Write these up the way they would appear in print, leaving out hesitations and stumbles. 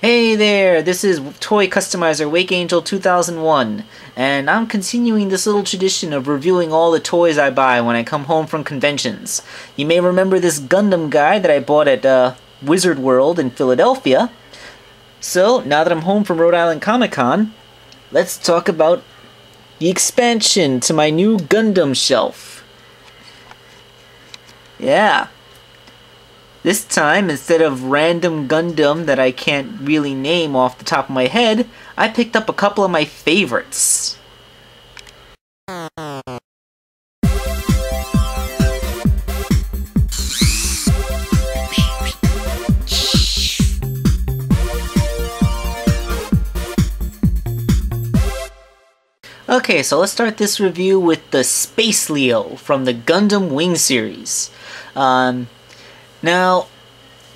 Hey there, this is toy customizer Wakeangel2K1, and I'm continuing this little tradition of reviewing all the toys I buy when I come home from conventions. You may remember this Gundam guy that I bought at Wizard World in Philadelphia. So, now that I'm home from Rhode Island Comic Con, let's talk about the expansion to my new Gundam shelf. Yeah. This time, instead of random Gundam that I can't really name off the top of my head, I picked up a couple of my favorites. Okay, so let's start this review with the Space Leo from the Gundam Wing series. Now,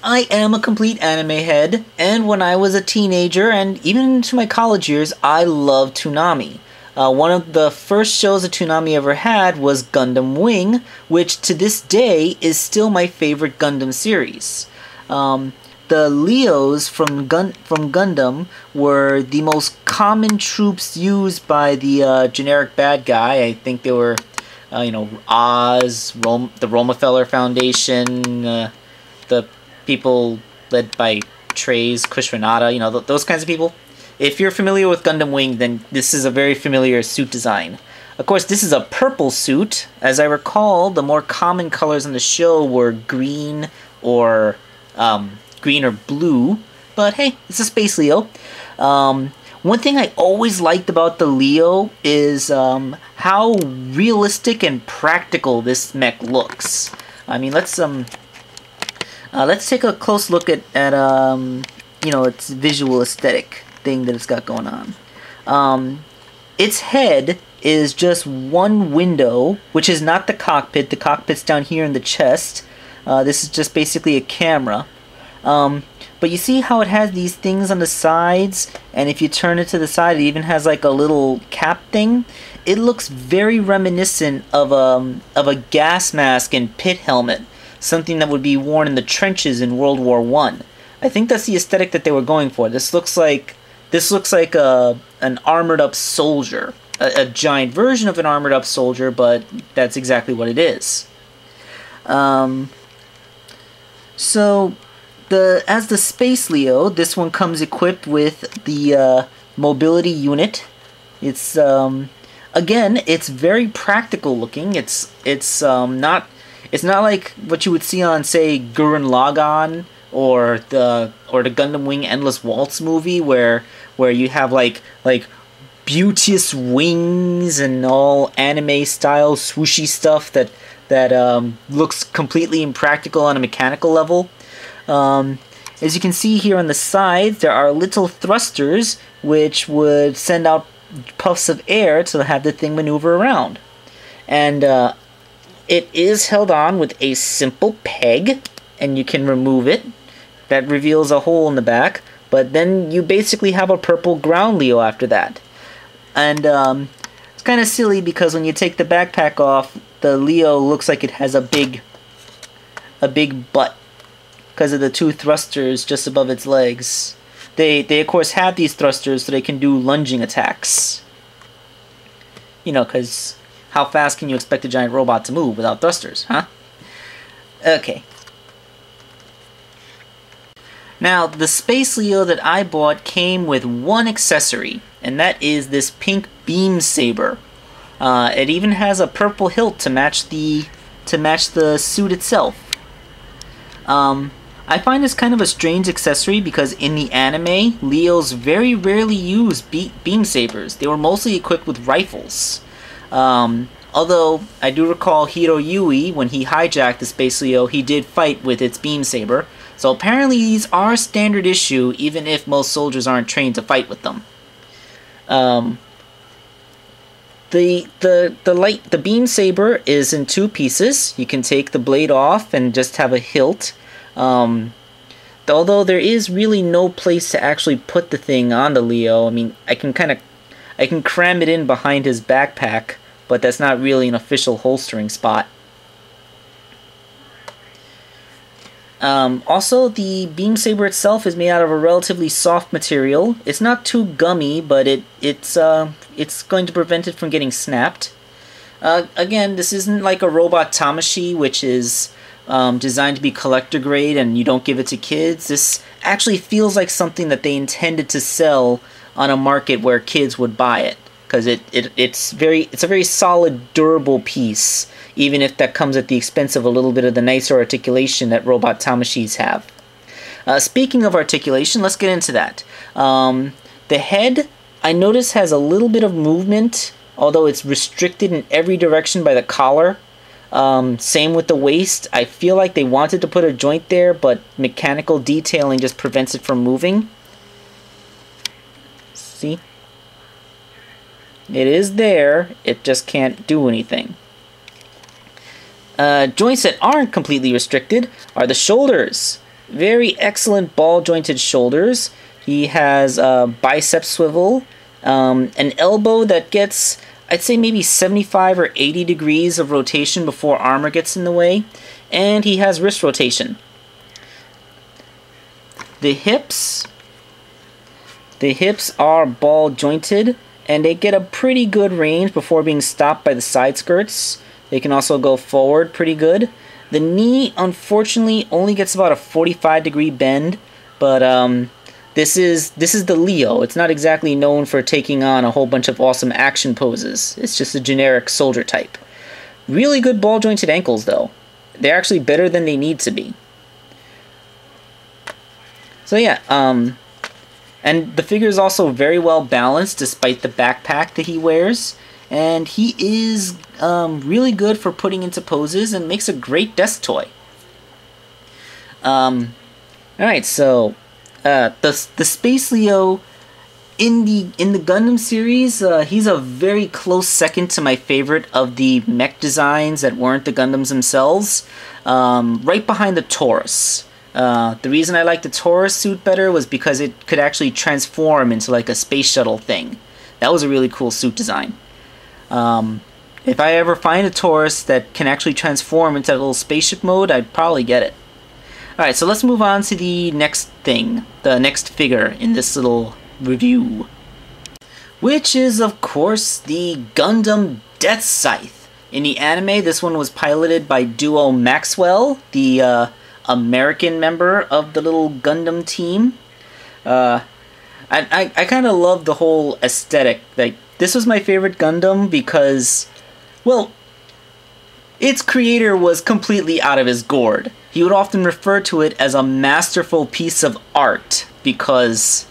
I am a complete anime head, and when I was a teenager, and even into my college years, I loved Toonami. One of the first shows that Toonami ever had was Gundam Wing, which to this day is still my favorite Gundam series. The Leos from Gundam were the most common troops used by the generic bad guy. I think they were Oz, the Romefeller Foundation, the people led by Treize, Kushrenada, those kinds of people. If you're familiar with Gundam Wing, then this is a very familiar suit design. Of course, this is a purple suit. As I recall, the more common colors on the show were green or blue. But hey, it's a Space Leo. One thing I always liked about the Leo is how realistic and practical this mech looks. I mean, let's take a close look at its visual aesthetic thing that it's got going on. Its head is just one window, which is not the cockpit. The cockpit's down here in the chest. This is just basically a camera. But you see how it has these things on the sides, and if you turn it to the side, it even has like a little cap thing. It looks very reminiscent of a gas mask and pit helmet, something that would be worn in the trenches in World War I. I think that's the aesthetic that they were going for. This looks like an armored up soldier, a giant version of an armored up soldier, but that's exactly what it is. As the Space Leo, this one comes equipped with the mobility unit. It's again, it's very practical looking. It's not like what you would see on, say, Gurren Lagann or the Gundam Wing Endless Waltz movie, where you have like beauteous wings and all anime style swooshy stuff that looks completely impractical on a mechanical level. As you can see here on the sides, there are little thrusters which would send out puffs of air to have the thing maneuver around. And it is held on with a simple peg, and you can remove it. That reveals a hole in the back, but then you basically have a purple ground Leo after that. And it's kind of silly because when you take the backpack off, the Leo looks like it has a big butt, because of the two thrusters just above its legs. They of course have these thrusters so they can do lunging attacks. Because how fast can you expect a giant robot to move without thrusters, huh? Okay. Now, the Space Leo that I bought came with one accessory, and that is this pink beam saber. It even has a purple hilt to match the suit itself. I find this kind of a strange accessory because in the anime, Leos very rarely use beam sabers. They were mostly equipped with rifles. Although, I do recall Hiro Yui, when he hijacked the Space Leo, he did fight with its beam saber. So apparently these are standard issue, even if most soldiers aren't trained to fight with them. The beam saber is in two pieces. You can take the blade off and just have a hilt. Although there is really no place to actually put the thing on the Leo. I mean, I can cram it in behind his backpack, but that's not really an official holstering spot. Also, the beam saber itself is made out of a relatively soft material. It's not too gummy, but it's going to prevent it from getting snapped. Again, this isn't like a robot Tamashi, which is designed to be collector grade and you don't give it to kids. This actually feels like something that they intended to sell on a market where kids would buy it, because it's a very solid, durable piece, even if that comes at the expense of a little bit of the nicer articulation that robot Tamashis have. Speaking of articulation, let's get into that. The head, I notice, has a little bit of movement, although it's restricted in every direction by the collar. Same with the waist. I feel like they wanted to put a joint there, but mechanical detailing just prevents it from moving. See? It is there, it just can't do anything. Joints that aren't completely restricted are the shoulders. Very excellent ball jointed shoulders. He has a bicep swivel, an elbow that gets, I'd say, maybe 75 or 80 degrees of rotation before armor gets in the way, and he has wrist rotation. The hips are ball jointed, and they get a pretty good range before being stopped by the side skirts. They can also go forward pretty good. The knee, unfortunately, only gets about a 45-degree bend, but this is the Leo. It's not exactly known for taking on a whole bunch of awesome action poses. It's just a generic soldier type. Really good ball-jointed ankles, though. They're actually better than they need to be. So yeah, and the figure is also very well balanced despite the backpack that he wears. And he is really good for putting into poses and makes a great desk toy. Alright, so the Space Leo in the Gundam series, he's a very close second to my favorite of the mech designs that weren't the Gundams themselves. Right behind the Taurus. The reason I liked the Taurus suit better was because it could actually transform into like a space shuttle thing. That was a really cool suit design. If I ever find a Taurus that can actually transform into a little spaceship mode, I'd probably get it. Alright, so let's move on to the next thing, the next figure in this little review. Which is, of course, the Gundam Deathscythe. In the anime, this one was piloted by Duo Maxwell, the American member of the little Gundam team. I kind of love the whole aesthetic. Like, this was my favorite Gundam because, well, its creator was completely out of his gourd. He would often refer to it as a masterful piece of art because,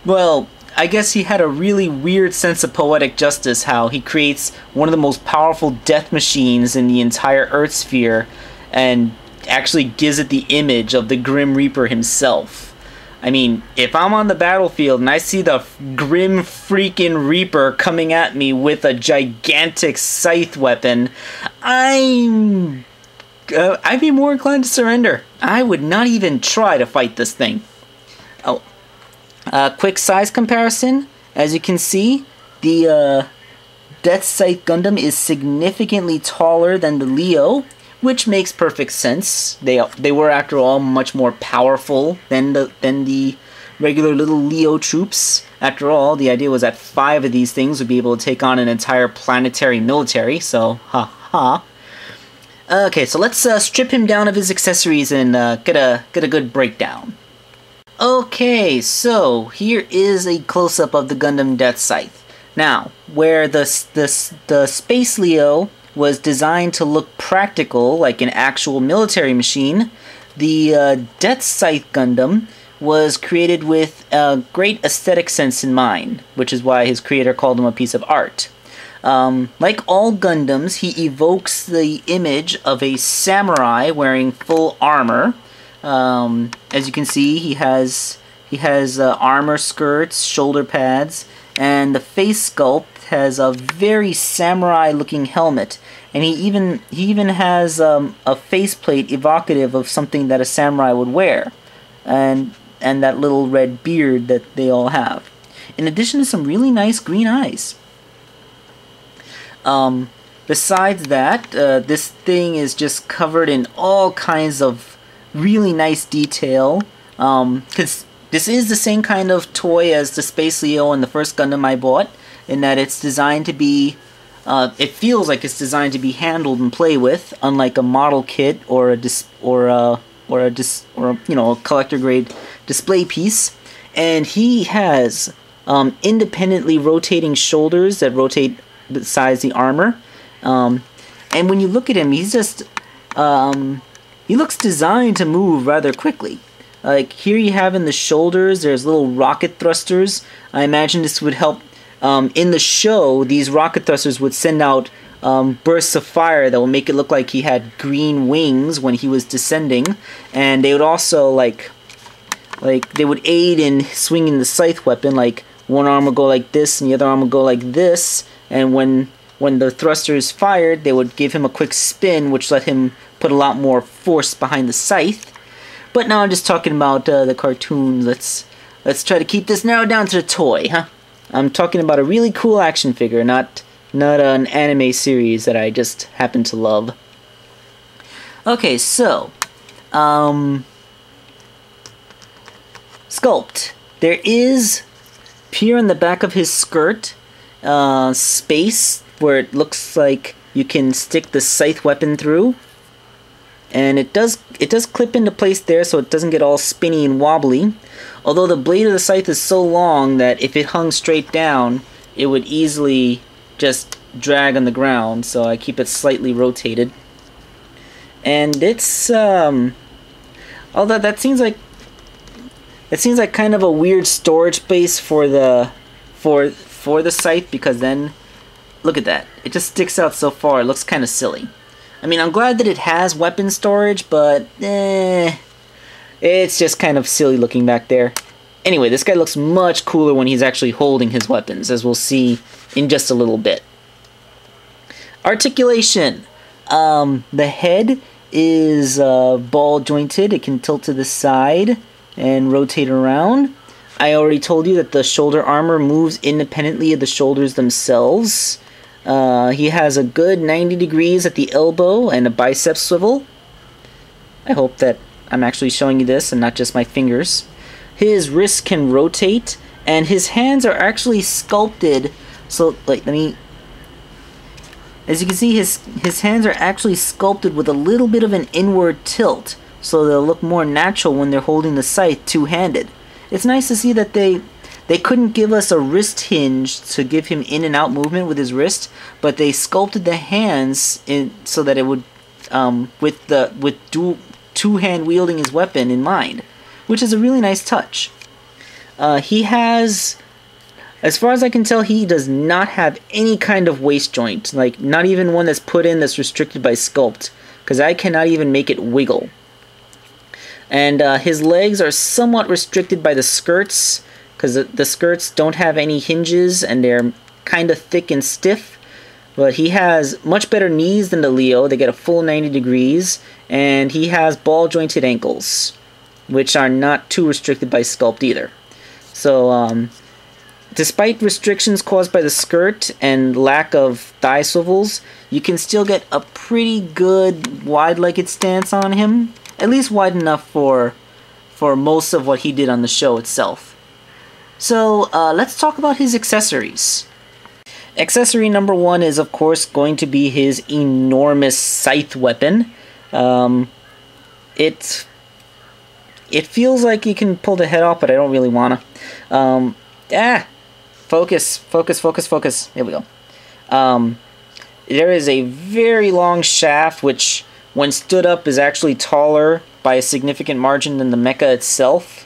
well, I guess he had a really weird sense of poetic justice, how he creates one of the most powerful death machines in the entire Earth sphere and actually gives it the image of the Grim Reaper himself. I mean, if I'm on the battlefield and I see the Grim freaking Reaper coming at me with a gigantic scythe weapon, I'd be more inclined to surrender. I would not even try to fight this thing. Oh, quick size comparison. As you can see, the Deathscythe Gundam is significantly taller than the Leo, which makes perfect sense. They were, after all, much more powerful than the regular little Leo troops. After all, the idea was that 5 of these things would be able to take on an entire planetary military, so ha. Okay, so let's strip him down of his accessories and get a good breakdown. Okay, so here is a close-up of the Gundam Deathscythe. Now, where the Space Leo was designed to look practical, like an actual military machine, the Deathscythe Gundam was created with a great aesthetic sense in mind, which is why his creator called him a piece of art. Like all Gundams, he evokes the image of a samurai wearing full armor. As you can see, he has armor skirts, shoulder pads, and the face sculpt has a very samurai-looking helmet, and he even has a faceplate evocative of something that a samurai would wear, and that little red beard that they all have. In addition to some really nice green eyes. Besides that, this thing is just covered in all kinds of really nice detail. Because this is the same kind of toy as the Space Leo in the first Gundam I bought, in that it's designed to be, it feels like it's designed to be handled and play with, unlike a model kit or a collector grade display piece. And he has independently rotating shoulders that rotate besides the armor. And when you look at him, he's just he looks designed to move rather quickly. Like here you have in the shoulders, there's little rocket thrusters. I imagine this would help. In the show, these rocket thrusters would send out bursts of fire that would make it look like he had green wings when he was descending, and they would also like they would aid in swinging the scythe weapon. Like one arm would go like this, and the other arm would go like this, and when the thruster is fired, they would give him a quick spin, which let him put a lot more force behind the scythe. But now I'm just talking about the cartoon. Let's try to keep this narrowed down to the toy, huh? I'm talking about a really cool action figure, not an anime series that I just happen to love. Okay, so Sculpt. There is here in the back of his skirt space where it looks like you can stick the scythe weapon through, and it does clip into place there, so it doesn't get all spinny and wobbly. Although the blade of the scythe is so long that if it hung straight down, it would easily just drag on the ground, so I keep it slightly rotated. And it's although that seems like kind of a weird storage space for the scythe, because then look at that, it just sticks out so far. It looks kind of silly. I mean, I'm glad that it has weapon storage, but it's just kind of silly looking back there. Anyway, this guy looks much cooler when he's actually holding his weapons, as we'll see in just a little bit. Articulation. The head is ball jointed. It can tilt to the side and rotate around. I already told you that the shoulder armor moves independently of the shoulders themselves. He has a good 90 degrees at the elbow and a bicep swivel. I hope that I'm actually showing you this and not just my fingers. His wrists can rotate, and his hands are actually sculpted. So, like, as you can see, his hands are actually sculpted with a little bit of an inward tilt, so they'll look more natural when they're holding the scythe two-handed. It's nice to see that they couldn't give us a wrist hinge to give him in and out movement with his wrist, but they sculpted the hands in so that it would with two-hand wielding his weapon in mind, which is a really nice touch. He has, as far as I can tell, he does not have any kind of waist joint, like not even one that's put in that's restricted by Sculpt, because I cannot even make it wiggle. And his legs are somewhat restricted by the skirts, because the skirts don't have any hinges and they're kind of thick and stiff. But he has much better knees than the Leo. They get a full 90 degrees, and he has ball jointed ankles, which are not too restricted by Sculpt either. So despite restrictions caused by the skirt and lack of thigh swivels, you can still get a pretty good wide-legged stance on him. At least wide enough for most of what he did on the show itself. So let's talk about his accessories. Accessory number one is, of course, going to be his enormous scythe weapon. It feels like you can pull the head off, but I don't really wanna. Focus. Here we go. There is a very long shaft, which, when stood up, is actually taller by a significant margin than the mecha itself.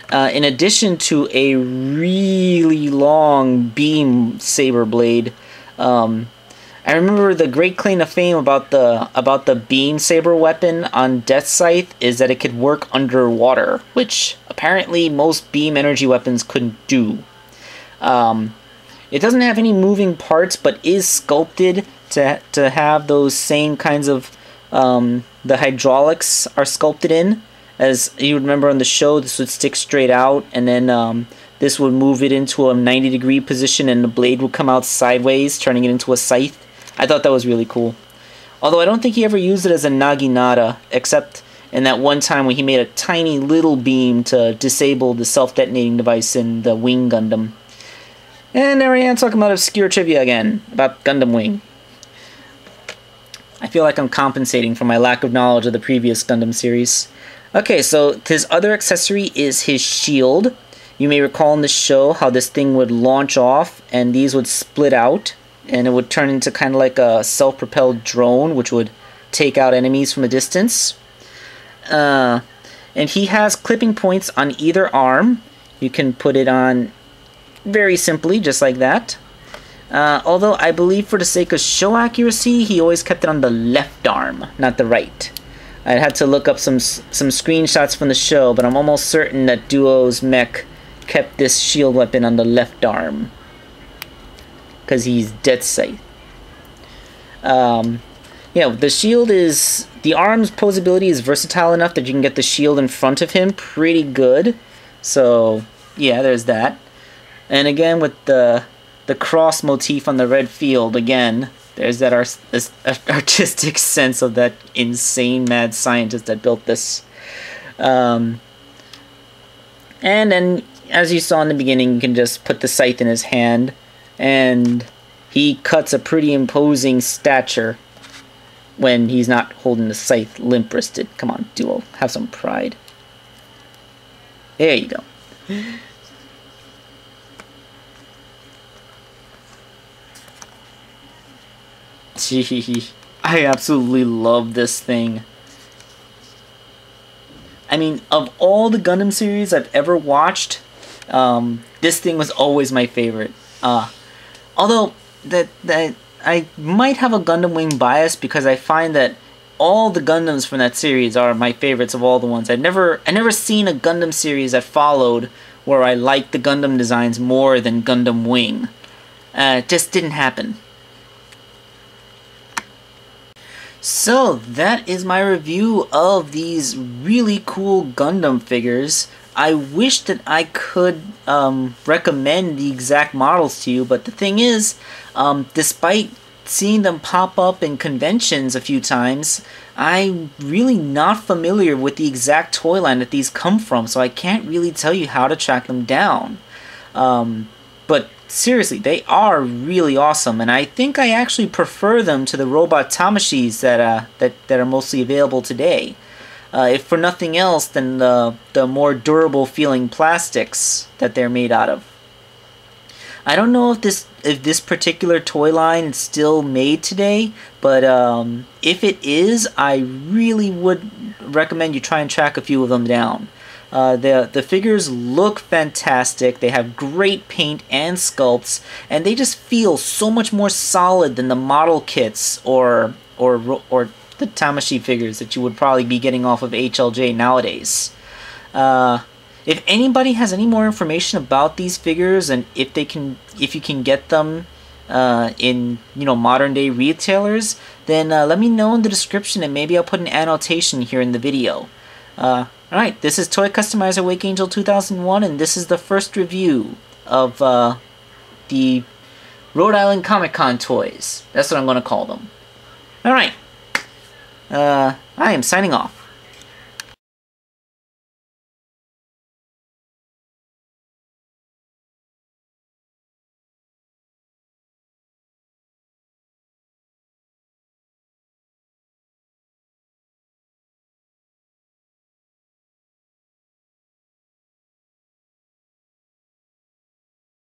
In addition to a really long beam saber blade. I remember the great claim to fame about the beam saber weapon on Deathscythe is that it could work underwater, which apparently most beam energy weapons couldn't do. It doesn't have any moving parts, but is sculpted to have those same kinds of the hydraulics are sculpted in. As you remember on the show, this would stick straight out, and then this would move it into a 90-degree position, and the blade would come out sideways, turning it into a scythe. I thought that was really cool. Although I don't think he ever used it as a naginata, except and that one time when he made a tiny little beam to disable the self-detonating device in the Wing Gundam. And there I am talking about obscure trivia again, about Gundam Wing. I feel like I'm compensating for my lack of knowledge of the previous Gundam series. Okay, so his other accessory is his shield. You may recall in the show how this thing would launch off, and these would split out, and it would turn into kind of like a self-propelled drone, which would take out enemies from a distance. And he has clipping points on either arm. You can put it on very simply, just like that. Although I believe for the sake of show accuracy, he always kept it on the left arm, not the right. I'd have to look up some screenshots from the show, but I'm almost certain that Duo's mech kept this shield weapon on the left arm, because he's Deathscythe. Yeah, the shield is... The arm's posability is versatile enough that you can get the shield in front of him pretty good. So, yeah, there's that. And again, with the cross motif on the red field, again, there's that artistic sense of that insane mad scientist that built this. And then, as you saw in the beginning, you can just put the scythe in his hand, and he cuts a pretty imposing stature when he's not holding the scythe limp-wristed. Come on, Duo, have some pride. There you go. Gee, I absolutely love this thing. I mean, of all the Gundam series I've ever watched, this thing was always my favorite. Although that I might have a Gundam Wing bias, because I find that all the Gundams from that series are my favorites of all the ones. I've never seen a Gundam series that followed where I liked the Gundam designs more than Gundam Wing. It just didn't happen. So that is my review of these really cool Gundam figures. I wish that I could recommend the exact models to you, but the thing is, despite seeing them pop up in conventions a few times, I'm really not familiar with the exact toy line that these come from, so I can't really tell you how to track them down. But seriously, they are really awesome, and I think I actually prefer them to the robot Tamashis that are mostly available today. If for nothing else than the more durable feeling plastics that they're made out of. I don't know if this particular toy line is still made today, but if it is, I really would recommend you try and track a few of them down. The figures look fantastic. They have great paint and sculpts, and they just feel so much more solid than the model kits or the Tamashi figures that you would probably be getting off of HLJ nowadays. If anybody has any more information about these figures, and if you can get them in modern day retailers, then let me know in the description, and maybe I'll put an annotation here in the video. Alright, this is Toy Customizer Wakeangel2K1, and this is the first review of the Rhode Island Comic Con toys. That's what I'm going to call them. Alright, I am signing off.